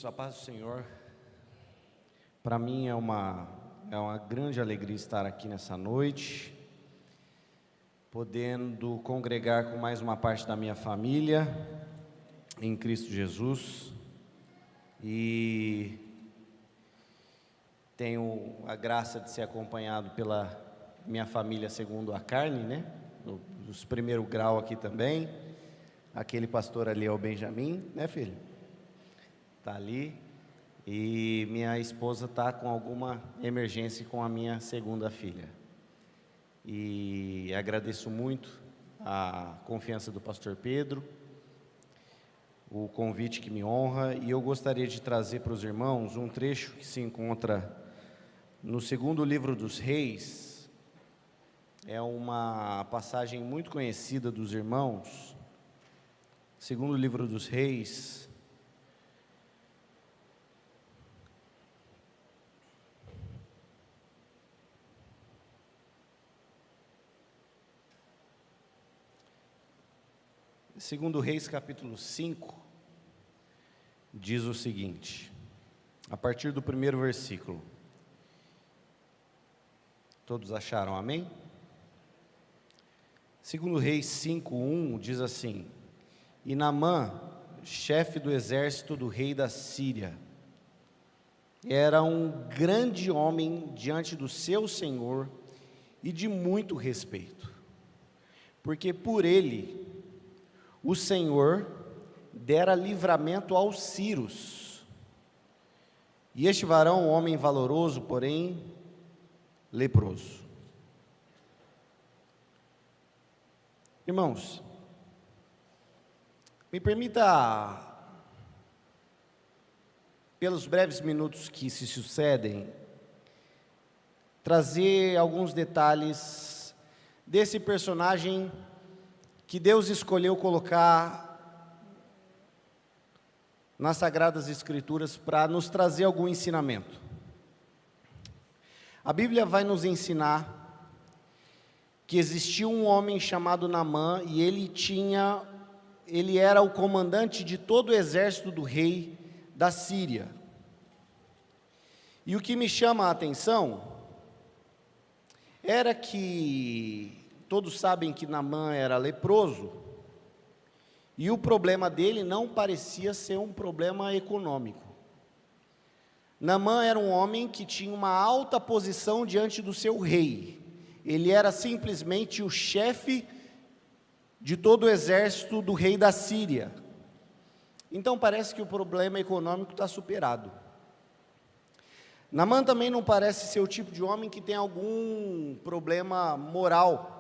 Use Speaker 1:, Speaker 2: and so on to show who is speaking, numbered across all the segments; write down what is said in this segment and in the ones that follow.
Speaker 1: Queridos, a paz do Senhor. Para mim é uma grande alegria estar aqui nessa noite, podendo congregar com mais uma parte da minha família em Cristo Jesus, e tenho a graça de ser acompanhado pela minha família segundo a carne, né? Dos primeiro grau aqui também. Aquele pastor ali é o Benjamin, né, filho? Está ali. E minha esposa está com alguma emergência com a minha segunda filha. E agradeço muito a confiança do pastor Pedro, o convite que me honra, e eu gostaria de trazer para os irmãos um trecho que se encontra no segundo livro dos Reis. É uma passagem muito conhecida dos irmãos. Segundo livro dos Reis, Segundo Reis, capítulo 5, diz o seguinte, a partir do primeiro versículo. Todos acharam, amém? Segundo Reis 5:1 diz assim: E Naamã, chefe do exército do rei da Síria, era um grande homem diante do seu senhor e de muito respeito, porque por ele o Senhor dera livramento aos sírios. E este varão, homem valoroso, porém leproso. Irmãos, me permita, pelos breves minutos que se sucedem, trazer alguns detalhes desse personagem que Deus escolheu colocar nas Sagradas Escrituras para nos trazer algum ensinamento. A Bíblia vai nos ensinar que existia um homem chamado Naamã, e ele era o comandante de todo o exército do rei da Síria. E o que me chama a atenção era que todos sabem que Naamã era leproso, e o problema dele não parecia ser um problema econômico. Naamã era um homem que tinha uma alta posição diante do seu rei. Ele era simplesmente o chefe de todo o exército do rei da Síria. Então parece que o problema econômico está superado. Naamã também não parece ser o tipo de homem que tem algum problema moral,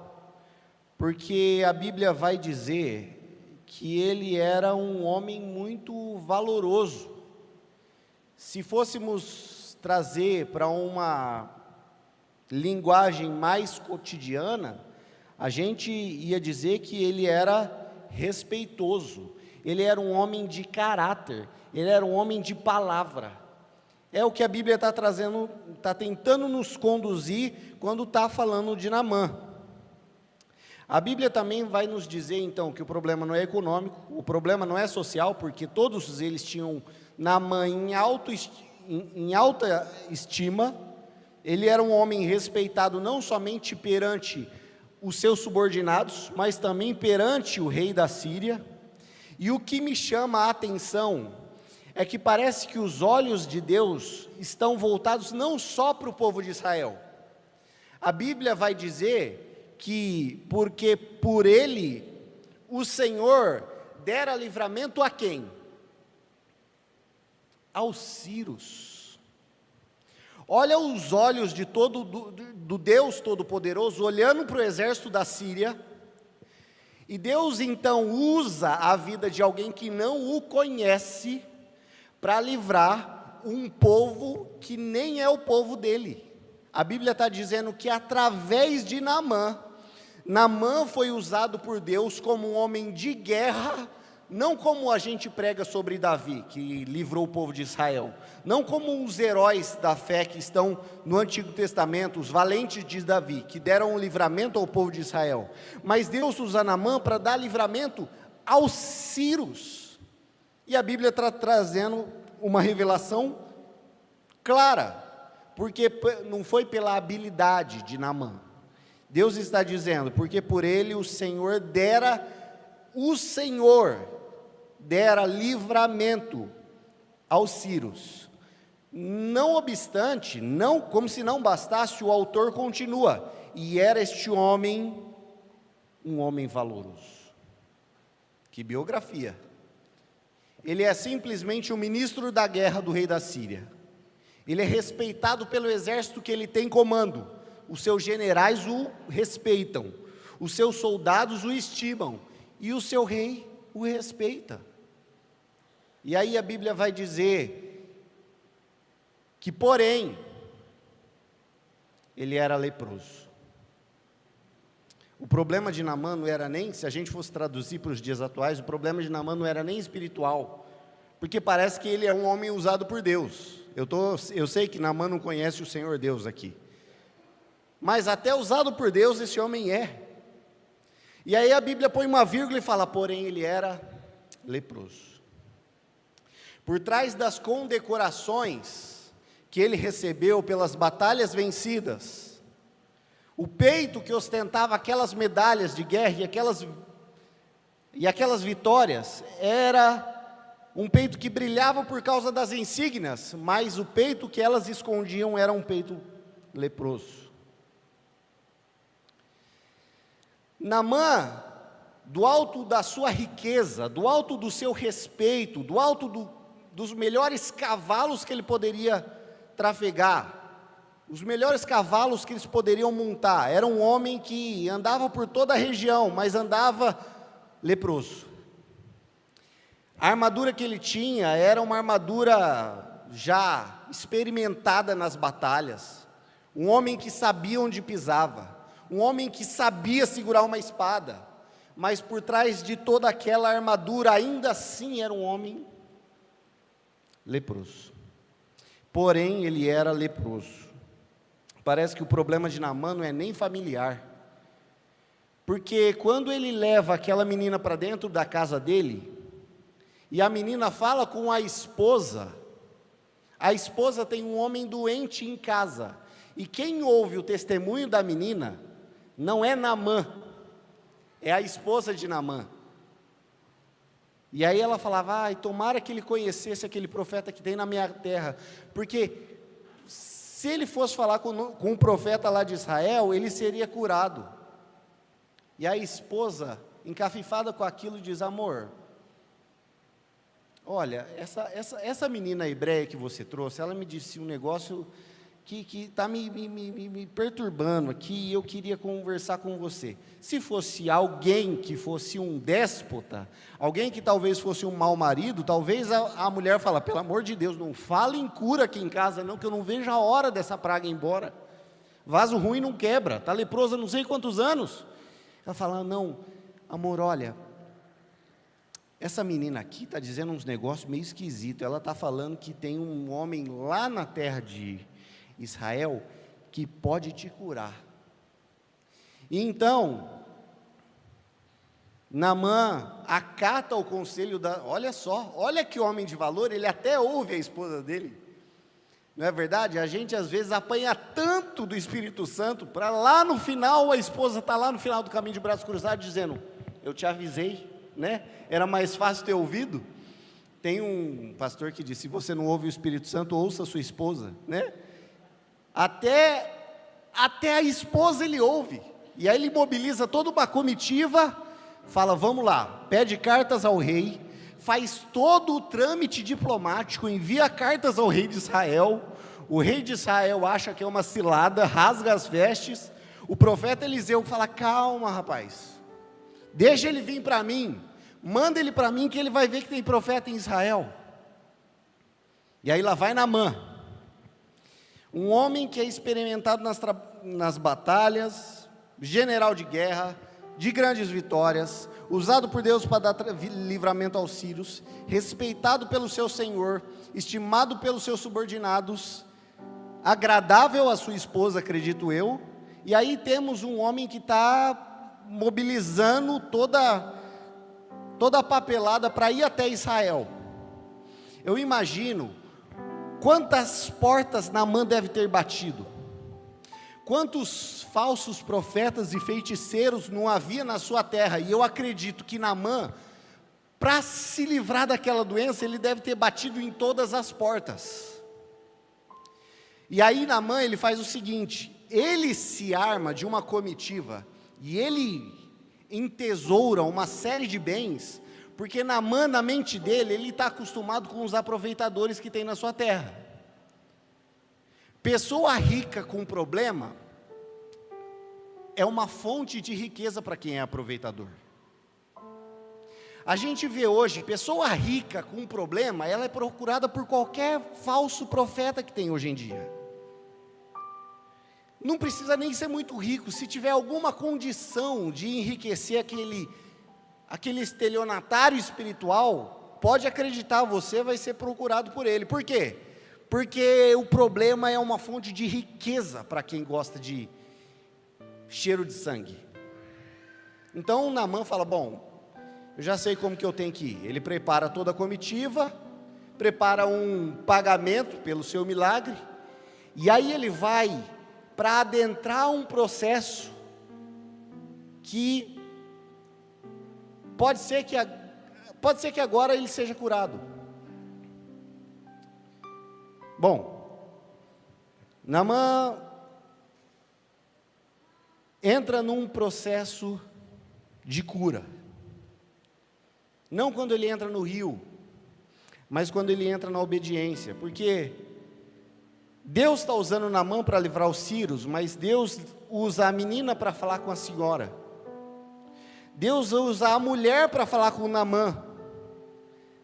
Speaker 1: porque a Bíblia vai dizer que ele era um homem muito valoroso. Se fôssemos trazer para uma linguagem mais cotidiana, a gente ia dizer que ele era respeitoso, ele era um homem de caráter, ele era um homem de palavra. É o que a Bíblia está trazendo, está tentando nos conduzir quando está falando de Naamã. A Bíblia também vai nos dizer, então, que o problema não é econômico, o problema não é social, porque todos eles tinham Naamã em alta estima. Ele era um homem respeitado não somente perante os seus subordinados, mas também perante o rei da Síria. E o que me chama a atenção é que parece que os olhos de Deus estão voltados não só para o povo de Israel. A Bíblia vai dizer porque por ele o Senhor dera livramento a quem? Aos sírios. Olha os olhos de do Deus Todo-Poderoso olhando para o exército da Síria, e Deus então usa a vida de alguém que não o conhece para livrar um povo que nem é o povo dele. A Bíblia está dizendo que através de Naamã foi usado por Deus como um homem de guerra, não como a gente prega sobre Davi, que livrou o povo de Israel, não como os heróis da fé que estão no Antigo Testamento, os valentes de Davi, que deram um livramento ao povo de Israel, mas Deus usa Naamã para dar livramento aos sírios. E a Bíblia está trazendo uma revelação clara, porque não foi pela habilidade de Naamã. Deus está dizendo, porque por ele o Senhor dera livramento aos sírios. Não obstante, não, como se não bastasse, o autor continua, e era este homem um homem valoroso. Que biografia! Ele é simplesmente o ministro da guerra do rei da Síria. Ele é respeitado pelo exército que ele tem comando. Os seus generais o respeitam, os seus soldados o estimam, e o seu rei o respeita. E aí a Bíblia vai dizer que, porém, ele era leproso. O problema de Naamã não era nem, se a gente fosse traduzir para os dias atuais, o problema de Naamã não era nem espiritual, porque parece que ele é um homem usado por Deus. Eu sei que Naamã não conhece o Senhor Deus aqui, mas até usado por Deus esse homem é. E aí a Bíblia põe uma vírgula e fala, porém ele era leproso. Por trás das condecorações que ele recebeu pelas batalhas vencidas, o peito que ostentava aquelas medalhas de guerra e aquelas vitórias, era um peito que brilhava por causa das insígnias, mas o peito que elas escondiam era um peito leproso. Naamã, do alto da sua riqueza, do alto do seu respeito, do alto dos melhores cavalos que ele poderia trafegar, os melhores cavalos que eles poderiam montar, era um homem que andava por toda a região, mas andava leproso. A armadura que ele tinha era uma armadura já experimentada nas batalhas, um homem que sabia onde pisava, um homem que sabia segurar uma espada, mas por trás de toda aquela armadura, ainda assim era um homem leproso. Porém, ele era leproso. Parece que o problema de Naamã não é nem familiar, porque quando ele leva aquela menina para dentro da casa dele, e a menina fala com a esposa tem um homem doente em casa, e quem ouve o testemunho da menina, não é Naamã, é a esposa de Naamã. E aí ela falava, tomara que ele conhecesse aquele profeta que tem na minha terra, porque se ele fosse falar com um profeta lá de Israel, ele seria curado. E a esposa, encafifada com aquilo, diz, amor, olha, essa menina hebreia que você trouxe, ela me disse um negócio que está me perturbando aqui, e eu queria conversar com você. Se fosse alguém que fosse um déspota, alguém que talvez fosse um mau marido, talvez a mulher fala, pelo amor de Deus, não fale em cura aqui em casa não, que eu não vejo a hora dessa praga ir embora. Vaso ruim não quebra, está leprosa não sei quantos anos. Ela fala, não, amor, olha, essa menina aqui está dizendo uns negócios meio esquisitos, ela está falando que tem um homem lá na terra de Israel que pode te curar. E então Naamã acata o conselho olha só, olha que homem de valor, ele até ouve a esposa dele. Não é verdade? A gente às vezes apanha tanto do Espírito Santo, para lá no final, a esposa está lá no final do caminho de braços cruzados, dizendo, eu te avisei, né? Era mais fácil ter ouvido. Tem um pastor que diz, se você não ouve o Espírito Santo, ouça a sua esposa, né? Até a esposa ele ouve, e aí ele mobiliza toda uma comitiva, fala, vamos lá, pede cartas ao rei, faz todo o trâmite diplomático, envia cartas ao rei de Israel, o rei de Israel acha que é uma cilada, rasga as vestes, o profeta Eliseu fala, calma rapaz, deixa ele vir para mim, manda ele para mim que ele vai ver que tem profeta em Israel. E aí lá vai Naamã, um homem que é experimentado nas batalhas, general de guerra, de grandes vitórias, usado por Deus para dar livramento aos sírios, respeitado pelo seu senhor, estimado pelos seus subordinados, agradável à sua esposa, acredito eu. E aí temos um homem que está mobilizando toda a papelada para ir até Israel. Eu imagino quantas portas Naamã deve ter batido, quantos falsos profetas e feiticeiros não havia na sua terra, e eu acredito que Naamã, para se livrar daquela doença, ele deve ter batido em todas as portas. E aí Naamã, ele faz o seguinte, ele se arma de uma comitiva, e ele entesoura uma série de bens, porque Naamã, na mente dele, ele está acostumado com os aproveitadores que tem na sua terra. Pessoa rica com problema, é uma fonte de riqueza para quem é aproveitador. A gente vê hoje, pessoa rica com problema, ela é procurada por qualquer falso profeta que tem hoje em dia. Não precisa nem ser muito rico, se tiver alguma condição de enriquecer aquele estelionatário espiritual, pode acreditar, você vai ser procurado por ele. Por quê? Porque o problema é uma fonte de riqueza para quem gosta de cheiro de sangue. Então Naamã fala, bom, eu já sei como que eu tenho que ir. Ele prepara toda a comitiva, prepara um pagamento pelo seu milagre, e aí ele vai para adentrar um processo que pode ser que agora ele seja curado. Bom, Naamã entra num processo de cura, não quando ele entra no rio, mas quando ele entra na obediência, porque Deus está usando Naamã para livrar os sírios, mas Deus usa a menina para falar com a senhora, Deus usa a mulher para falar com Naamã,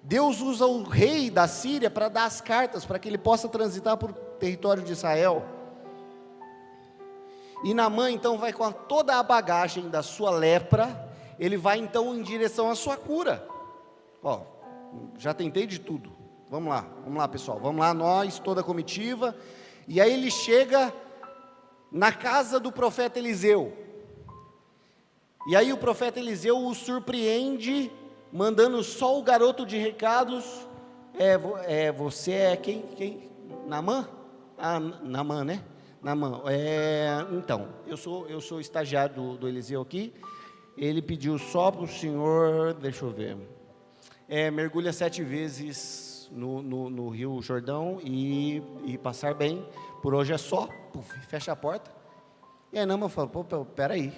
Speaker 1: Deus usa o rei da Síria para dar as cartas, para que ele possa transitar por território de Israel. E Naamã então vai com toda a bagagem da sua lepra, ele vai então em direção à sua cura. Ó, já tentei de tudo, vamos lá pessoal, vamos lá nós, toda a comitiva. E aí ele chega na casa do profeta Eliseu, e aí o profeta Eliseu o surpreende, mandando só o garoto de recados, você é quem? Naamã? Ah, Naamã, né? Naamã, então, eu sou estagiário do Eliseu aqui, ele pediu só para o senhor, deixa eu ver, mergulha 7 vezes no Rio Jordão e passar bem, por hoje é só, fecha a porta. E aí Naamã fala, peraí,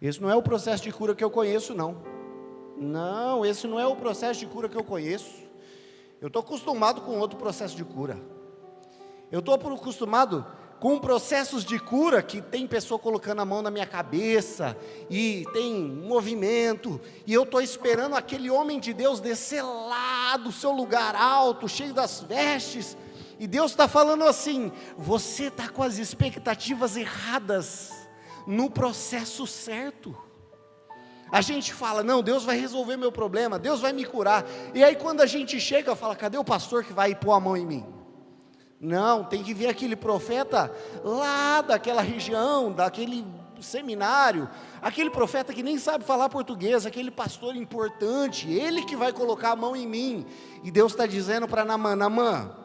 Speaker 1: esse não é o processo de cura que eu conheço não, esse não é o processo de cura que eu conheço, eu estou acostumado com outro processo de cura, eu estou acostumado com processos de cura que tem pessoa colocando a mão na minha cabeça, e tem movimento, e eu estou esperando aquele homem de Deus descer lá do seu lugar alto, cheio das vestes, e Deus está falando assim, você está com as expectativas erradas, no processo certo. A gente fala, não, Deus vai resolver meu problema, Deus vai me curar, e aí quando a gente chega, fala, cadê o pastor que vai pôr a mão em mim? Não, tem que vir aquele profeta lá daquela região, daquele seminário, aquele profeta que nem sabe falar português, aquele pastor importante, ele que vai colocar a mão em mim. E Deus está dizendo para Naamã, Naamã,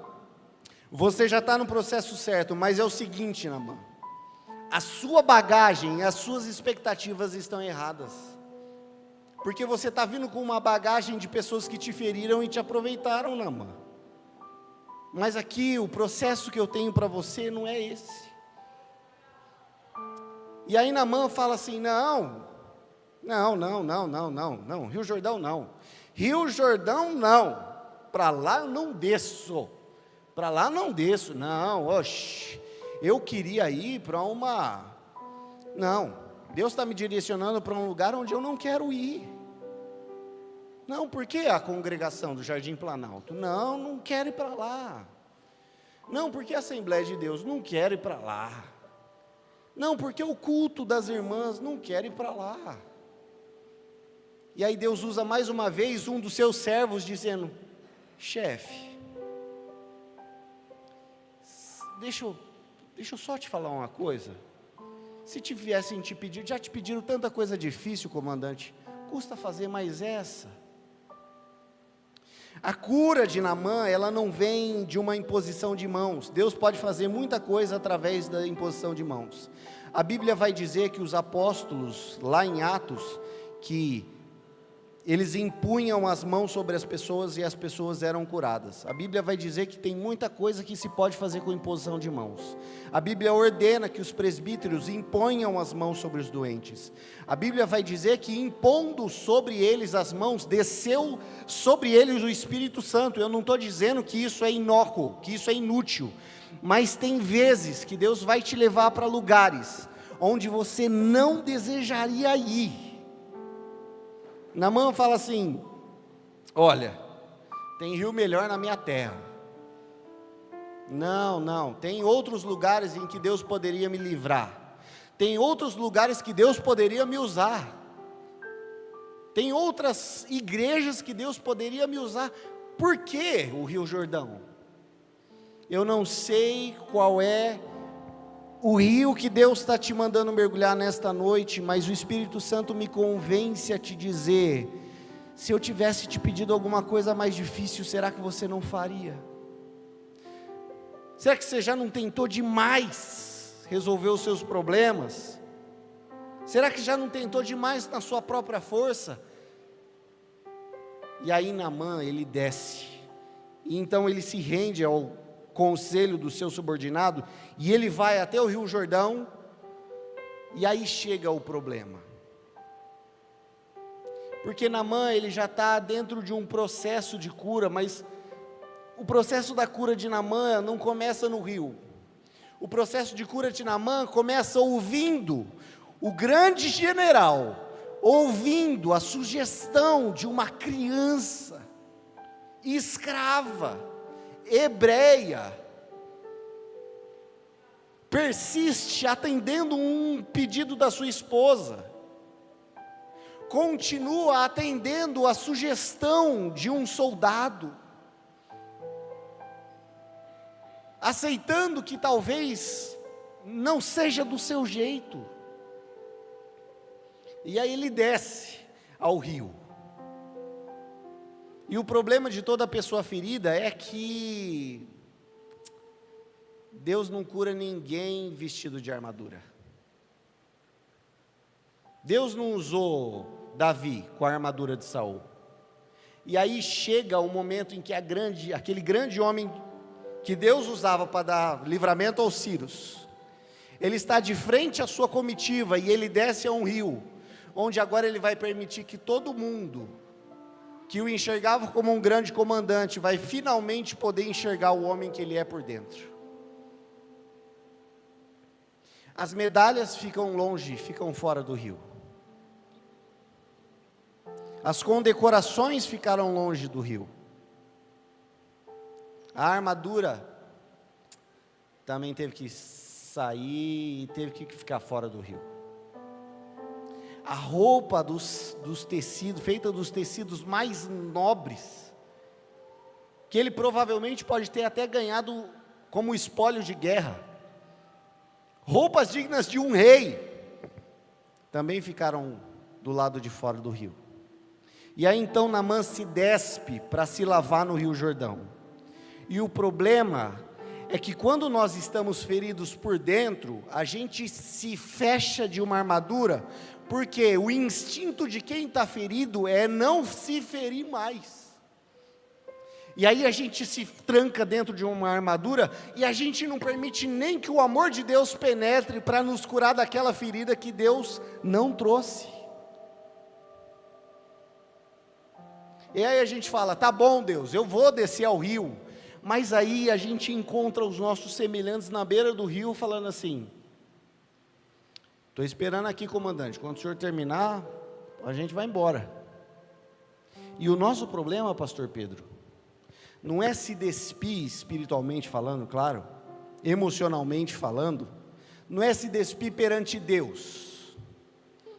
Speaker 1: você já está no processo certo, mas é o seguinte, Naamã, a sua bagagem, as suas expectativas estão erradas, porque você está vindo com uma bagagem de pessoas que te feriram e te aproveitaram, Naamã. Mas aqui o processo que eu tenho para você não é esse. E aí Naamã fala assim, não, Rio Jordão não, para lá eu não desço, não, oxe, eu queria ir para Deus está me direcionando para um lugar onde eu não quero ir. Não, por que a congregação do Jardim Planalto? Não quero ir para lá. Não, porque a Assembleia de Deus? Não quero ir para lá. Não, porque o culto das irmãs? Não quero ir para lá. E aí Deus usa mais uma vez um dos seus servos dizendo, chefe, deixa eu só te falar uma coisa. Se tivessem te pedido, já te pediram tanta coisa difícil, comandante, custa fazer mais essa. A cura de Naamã, ela não vem de uma imposição de mãos. Deus pode fazer muita coisa através da imposição de mãos. A Bíblia vai dizer que os apóstolos, lá em Atos, que eles impunham as mãos sobre as pessoas e as pessoas eram curadas. A Bíblia vai dizer que tem muita coisa que se pode fazer com imposição de mãos. A Bíblia ordena que os presbíteros imponham as mãos sobre os doentes. A Bíblia vai dizer que impondo sobre eles as mãos, desceu sobre eles o Espírito Santo. Eu não estou dizendo que isso é inócuo, que isso é inútil, mas tem vezes que Deus vai te levar para lugares onde você não desejaria ir. Naamã fala assim: olha, tem rio melhor na minha terra. Não, tem outros lugares em que Deus poderia me livrar. Tem outros lugares que Deus poderia me usar. Tem outras igrejas que Deus poderia me usar. Por que o Rio Jordão? Eu não sei qual é o rio que Deus está te mandando mergulhar nesta noite, mas o Espírito Santo me convence a te dizer: se eu tivesse te pedido alguma coisa mais difícil, será que você não faria? Será que você já não tentou demais resolver os seus problemas? Será que já não tentou demais na sua própria força? E aí Naamã, ele desce, e então ele se rende ao conselho do seu subordinado, e ele vai até o Rio Jordão, e aí chega o problema, porque Naamã, ele já está dentro de um processo de cura, mas o processo da cura de Naamã não começa no rio. O processo de cura de Naamã começa ouvindo o grande general, ouvindo a sugestão de uma criança escrava, hebreia, persiste atendendo um pedido da sua esposa, continua atendendo a sugestão de um soldado, aceitando que talvez não seja do seu jeito, e aí ele desce ao rio. E o problema de toda pessoa ferida é que Deus não cura ninguém vestido de armadura. Deus não usou Davi com a armadura de Saul. E aí chega o momento em que aquele grande homem que Deus usava para dar livramento aos sírios, ele está de frente à sua comitiva e ele desce a um rio, onde agora ele vai permitir que todo mundo que o enxergava como um grande comandante vai finalmente poder enxergar o homem que ele é por dentro. As medalhas ficam longe, ficam fora do rio. As condecorações ficaram longe do rio. A armadura também teve que sair e teve que ficar fora do rio. A roupa dos tecidos, feita dos tecidos mais nobres, que ele provavelmente pode ter até ganhado como espólio de guerra, roupas dignas de um rei, também ficaram do lado de fora do rio. E aí então Naamã se despe para se lavar no Rio Jordão. E o problema é que quando nós estamos feridos por dentro, a gente se fecha de uma armadura, porque o instinto de quem está ferido é não se ferir mais. E aí a gente se tranca dentro de uma armadura, e a gente não permite nem que o amor de Deus penetre para nos curar daquela ferida que Deus não trouxe. E aí a gente fala: tá bom, Deus, eu vou descer ao rio. Mas aí a gente encontra os nossos semelhantes na beira do rio falando assim: estou esperando aqui, comandante, quando o senhor terminar, a gente vai embora. E o nosso problema, pastor Pedro, não é se despir espiritualmente falando, claro, emocionalmente falando, não é se despir perante Deus.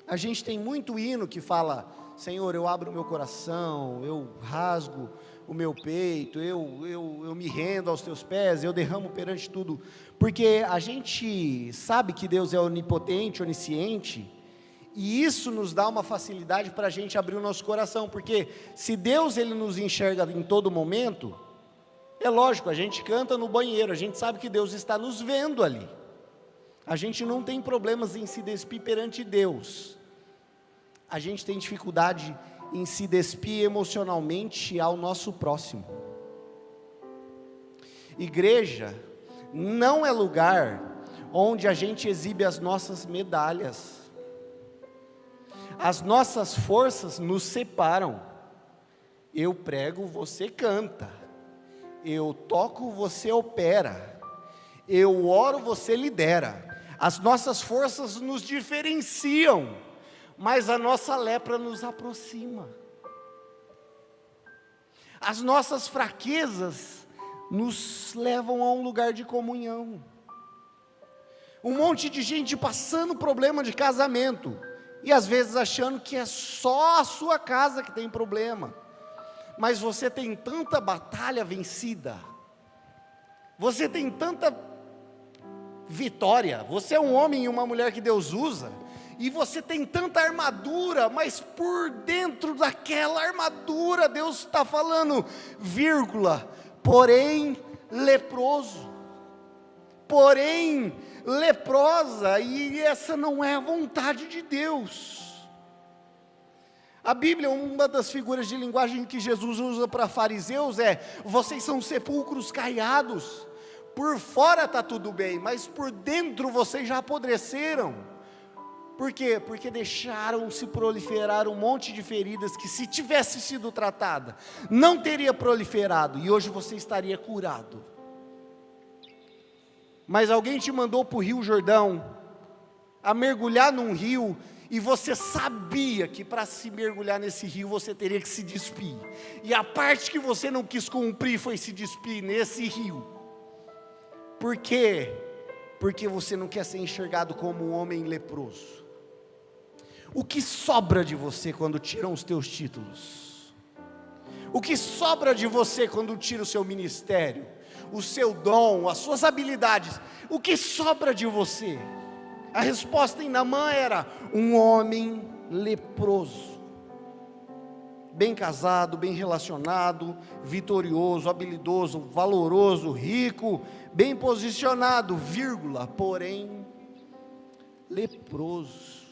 Speaker 1: A gente tem muito hino que fala: Senhor, eu abro o meu coração, eu rasgo o meu peito, eu me rendo aos teus pés, eu derramo perante tudo, porque a gente sabe que Deus é onipotente, onisciente, E isso nos dá uma facilidade para a gente abrir o nosso coração, porque se Deus ele nos enxerga em todo momento, é lógico, a gente canta no banheiro, a gente sabe que Deus está nos vendo ali. A gente não tem problemas em se despir perante Deus. A gente tem dificuldade em se despir emocionalmente ao nosso próximo. Igreja não é lugar onde a gente exibe as nossas medalhas. As nossas forças nos separam. Eu prego, você canta. Eu toco, você opera. Eu oro, você lidera. As nossas forças nos diferenciam, mas a nossa lepra nos aproxima. As nossas fraquezas nos levam a um lugar de comunhão. Um monte de gente passando problema de casamento, e às vezes achando que é só a sua casa que tem problema, mas você tem tanta batalha vencida, você tem tanta vitória, você é um homem e uma mulher que Deus usa, e você tem tanta armadura, mas por dentro daquela armadura, Deus está falando, vírgula, porém leproso, porém leprosa, e essa não é a vontade de Deus. A Bíblia, uma das figuras de linguagem que Jesus usa para fariseus é, vocês são sepulcros caiados, por fora está tudo bem, mas por dentro vocês já apodreceram. Por quê? Porque deixaram se proliferar um monte de feridas que se tivesse sido tratada, não teria proliferado, e hoje você estaria curado. Mas alguém te mandou para o Rio Jordão, a mergulhar num rio, e você sabia que para se mergulhar nesse rio, você teria que se despir, e a parte que você não quis cumprir, foi se despir nesse rio. Por quê? Porque você não quer ser enxergado como um homem leproso. O que sobra de você quando tiram os teus títulos? O que sobra de você quando tira o seu ministério, o seu dom, as suas habilidades? O que sobra de você? A resposta em Naamã era, um homem leproso. Bem casado, bem relacionado, vitorioso, habilidoso, valoroso, rico, bem posicionado, vírgula, porém, leproso.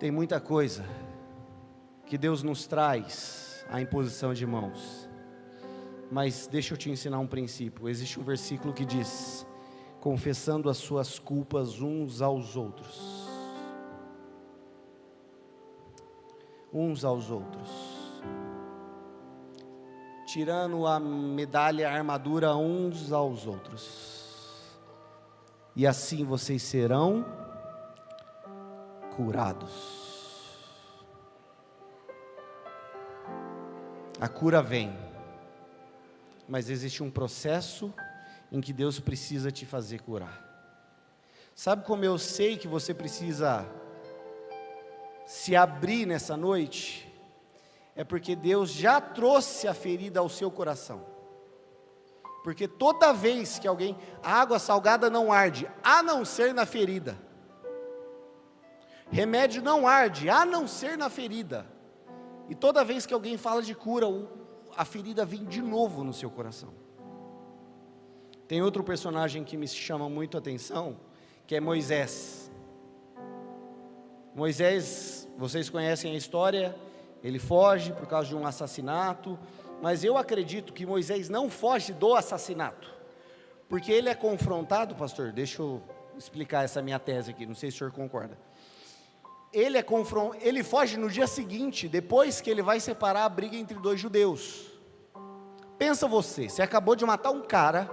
Speaker 1: Tem muita coisa que Deus nos traz à imposição de mãos, mas deixa eu te ensinar um princípio. Existe um versículo que diz, confessando as suas culpas uns aos outros. Uns aos outros. Tirando a medalha, a armadura uns aos outros. E assim vocês serão curados. A cura vem, mas existe um processo em que Deus precisa te fazer curar. Sabe como eu sei que você precisa se abrir nessa noite? É porque Deus já trouxe a ferida ao seu coração. Porque toda vez que alguém, a água salgada não arde, a não ser na ferida. Remédio não arde, a não ser na ferida. E toda vez que alguém fala de cura, a ferida vem de novo no seu coração. Tem outro personagem que me chama muito a atenção, que é Moisés. Moisés, vocês conhecem a história, ele foge por causa de um assassinato, mas eu acredito que Moisés não foge do assassinato, porque ele é confrontado, pastor, deixa eu explicar essa minha tese aqui, não sei se o senhor concorda. Ele foge no dia seguinte, depois que ele vai separar a briga entre dois judeus. Pensa você acabou de matar um cara,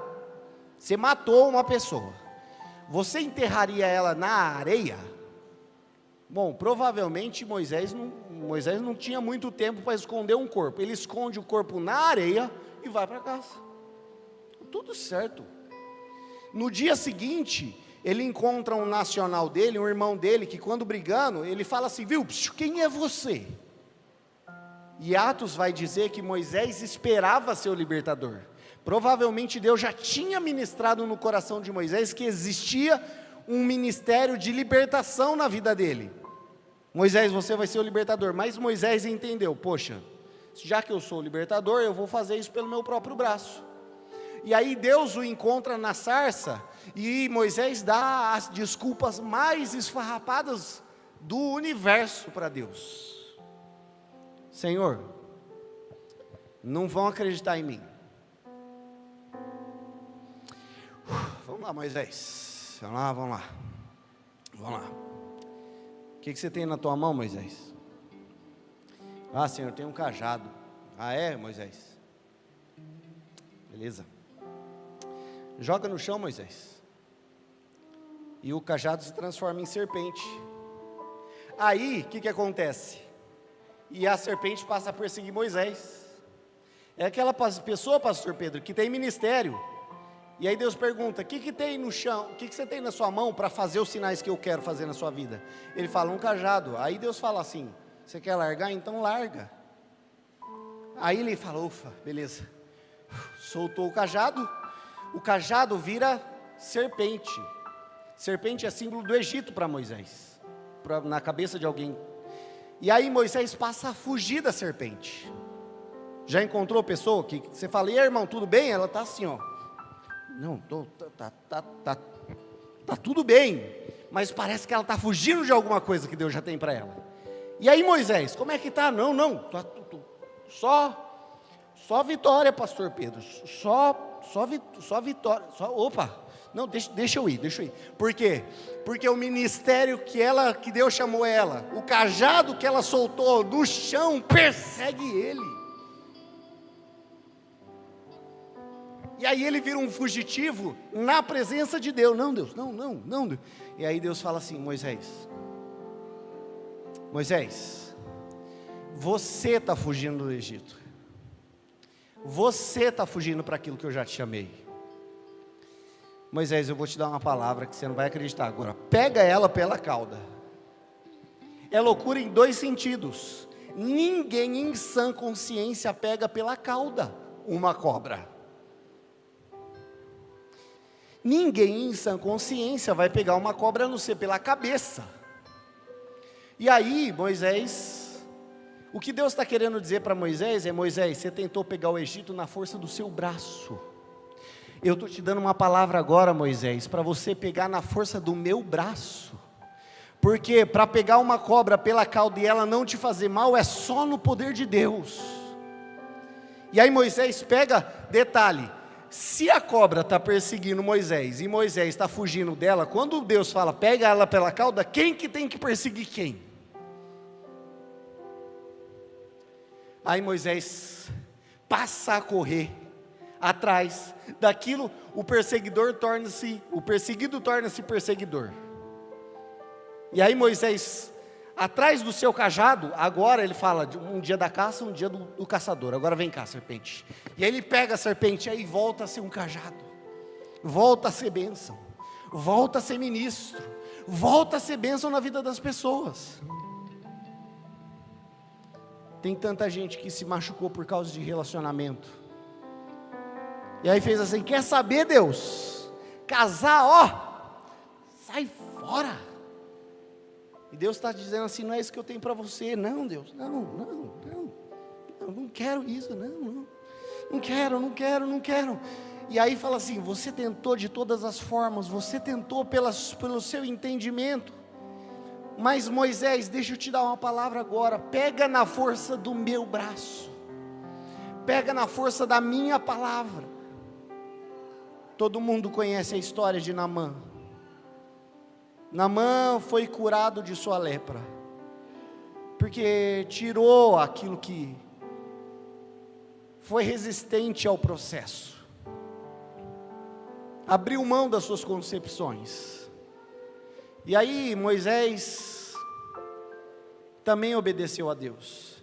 Speaker 1: você matou uma pessoa, você enterraria ela na areia? Bom, provavelmente Moisés não tinha muito tempo para esconder um corpo, ele esconde o corpo na areia e vai para casa, tudo certo. No dia seguinte, ele encontra um nacional dele, um irmão dele, que quando brigando, ele fala assim, viu, quem é você? E Atos vai dizer que Moisés esperava seu libertador, Provavelmente Deus já tinha ministrado no coração de Moisés que existia um ministério de libertação na vida dele. Moisés, você vai ser o libertador. Mas Moisés entendeu, poxa, já que eu sou o libertador, eu vou fazer isso pelo meu próprio braço. E aí Deus o encontra na sarça, e Moisés dá as desculpas mais esfarrapadas do universo para Deus. Senhor, não vão acreditar em mim. Vamos lá, Moisés, vamos lá. O que você tem na tua mão, Moisés? Ah, Senhor, tem um cajado. Ah, é, Moisés? Beleza. Joga no chão, Moisés. E o cajado se transforma em serpente. Aí, o que acontece? E a serpente passa a perseguir Moisés. É aquela pessoa, pastor Pedro, que tem ministério. E aí Deus pergunta, o que tem no chão, o que você tem na sua mão para fazer os sinais que eu quero fazer na sua vida? Ele fala, um cajado. Aí Deus fala assim, você quer largar? Então larga. Aí ele fala, ufa, beleza. Soltou o cajado vira serpente. Serpente é símbolo do Egito para Moisés, na cabeça de alguém. E aí Moisés passa a fugir da serpente. Já encontrou pessoa que você fala, e aí, irmão, tudo bem? Ela está assim, ó. Não, tá tudo bem, mas parece que ela está fugindo de alguma coisa que Deus já tem para ela. E aí Moisés, como é que está? Não, só vitória, pastor Pedro, só vitória, opa, não, deixa eu ir, por quê? Porque o ministério que Deus chamou ela, o cajado que ela soltou no chão, persegue ele. E aí ele vira um fugitivo na presença de Deus. Não, Deus, não. E aí Deus fala assim, Moisés, você está fugindo do Egito. Você está fugindo para aquilo que eu já te chamei. Moisés, eu vou te dar uma palavra que você não vai acreditar agora. Pega ela pela cauda. É loucura em dois sentidos. Ninguém em sã consciência pega pela cauda uma cobra. Ninguém em sã consciência vai pegar uma cobra a não ser pela cabeça. E aí Moisés, o que Deus está querendo dizer para Moisés é, Moisés, você tentou pegar o Egito na força do seu braço. Eu estou te dando uma palavra agora, Moisés, para você pegar na força do meu braço. Porque para pegar uma cobra pela cauda e ela não te fazer mal, é só no poder de Deus. E aí Moisés pega, detalhe, se a cobra está perseguindo Moisés, e Moisés está fugindo dela, quando Deus fala, pega ela pela cauda, quem que tem que perseguir quem? Aí Moisés passa a correr atrás daquilo, o perseguido torna-se perseguidor. E aí Moisés, atrás do seu cajado, agora ele fala, um dia da caça, um dia do caçador, agora vem cá, serpente. E aí ele pega a serpente, aí volta a ser um cajado, volta a ser bênção, volta a ser ministro, volta a ser bênção na vida das pessoas. Tem tanta gente que se machucou por causa de relacionamento, e aí fez assim, quer saber, Deus? Casar, ó, sai fora. E Deus está dizendo assim, não é isso que eu tenho para você, não, Deus, não quero isso, não quero. E aí fala assim, você tentou de todas as formas, você tentou pelo seu entendimento, mas Moisés, deixa eu te dar uma palavra agora, pega na força do meu braço, pega na força da minha palavra. Todo mundo conhece a história de Naamã. Naamã foi curado de sua lepra, porque tirou aquilo que foi resistente ao processo, abriu mão das suas concepções. E aí Moisés também obedeceu a Deus.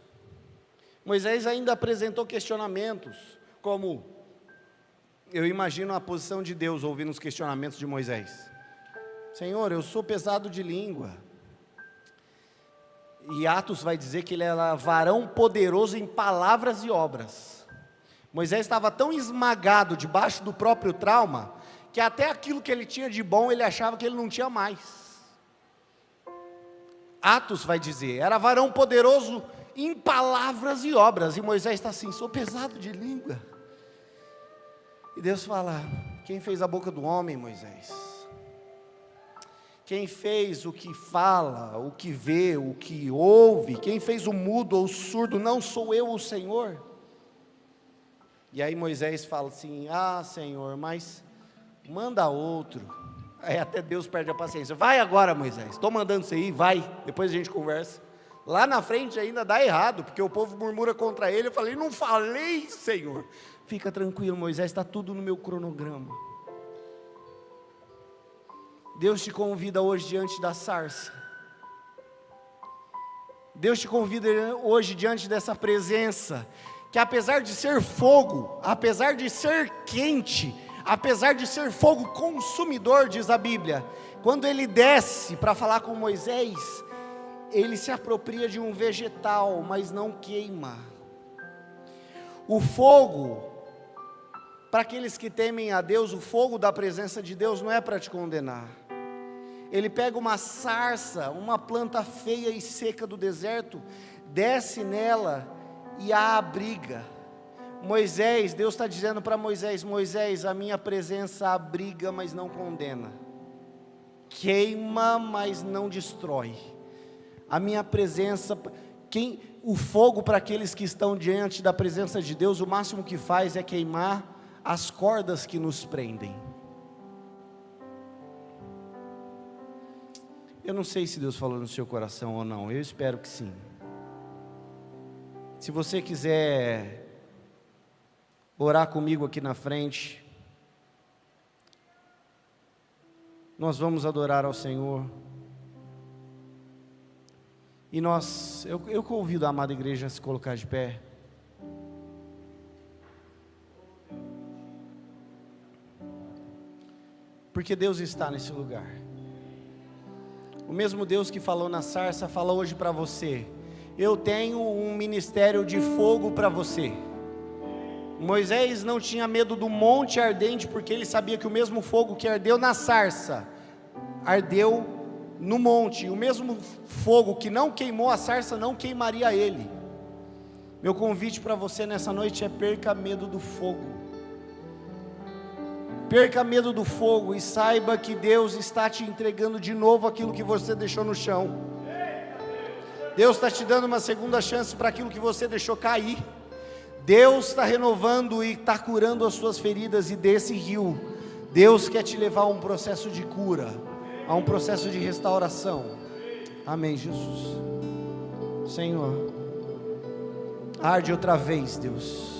Speaker 1: Moisés ainda apresentou questionamentos, como, eu imagino a posição de Deus ouvindo os questionamentos de Moisés. Senhor, eu sou pesado de língua. E Atos vai dizer que ele era varão poderoso em palavras e obras. Moisés estava tão esmagado debaixo do próprio trauma, que até aquilo que ele tinha de bom, ele achava que ele não tinha mais. Atos vai dizer, era varão poderoso em palavras e obras, e Moisés está assim, sou pesado de língua. E Deus fala, quem fez a boca do homem, Moisés? Quem fez o que fala, o que vê, o que ouve? Quem fez o mudo ou o surdo? Não sou eu o Senhor? E aí Moisés fala assim, Senhor, mas manda outro. Aí até Deus perde a paciência, vai agora Moisés, estou mandando você ir, vai, depois a gente conversa. Lá na frente ainda dá errado, porque o povo murmura contra ele, eu falei, não falei Senhor. Fica tranquilo Moisés, está tudo no meu cronograma. Deus te convida hoje diante da sarça. Deus te convida hoje diante dessa presença, que apesar de ser fogo, apesar de ser quente, apesar de ser fogo consumidor, diz a Bíblia, quando ele desce para falar com Moisés, ele se apropria de um vegetal, mas não queima. O fogo, para aqueles que temem a Deus, o fogo da presença de Deus não é para te condenar. Ele pega uma sarça, uma planta feia e seca do deserto, desce nela e a abriga. Moisés, Deus está dizendo para Moisés, Moisés, a minha presença abriga, mas não condena, queima, mas não destrói. A minha presença, o fogo para aqueles que estão diante da presença de Deus, o máximo que faz é queimar as cordas que nos prendem. Eu não sei se Deus falou no seu coração ou não, eu espero que sim. Se você quiser orar comigo aqui na frente, nós vamos adorar ao Senhor. E eu convido a amada igreja a se colocar de pé. Porque Deus está nesse lugar. O mesmo Deus que falou na sarça, fala hoje para você. Eu tenho um ministério de fogo para você. Moisés não tinha medo do monte ardente, porque ele sabia que o mesmo fogo que ardeu na sarça, ardeu no monte. O mesmo fogo que não queimou a sarça, não queimaria ele. Meu convite para você nessa noite é: perca medo do fogo. Perca medo do fogo e saiba que Deus está te entregando de novo aquilo que você deixou no chão. Deus está te dando uma segunda chance para aquilo que você deixou cair. Deus está renovando e está curando as suas feridas, e desse rio, Deus quer te levar a um processo de cura, a um processo de restauração. Amém, Jesus. Senhor, arde outra vez, Deus.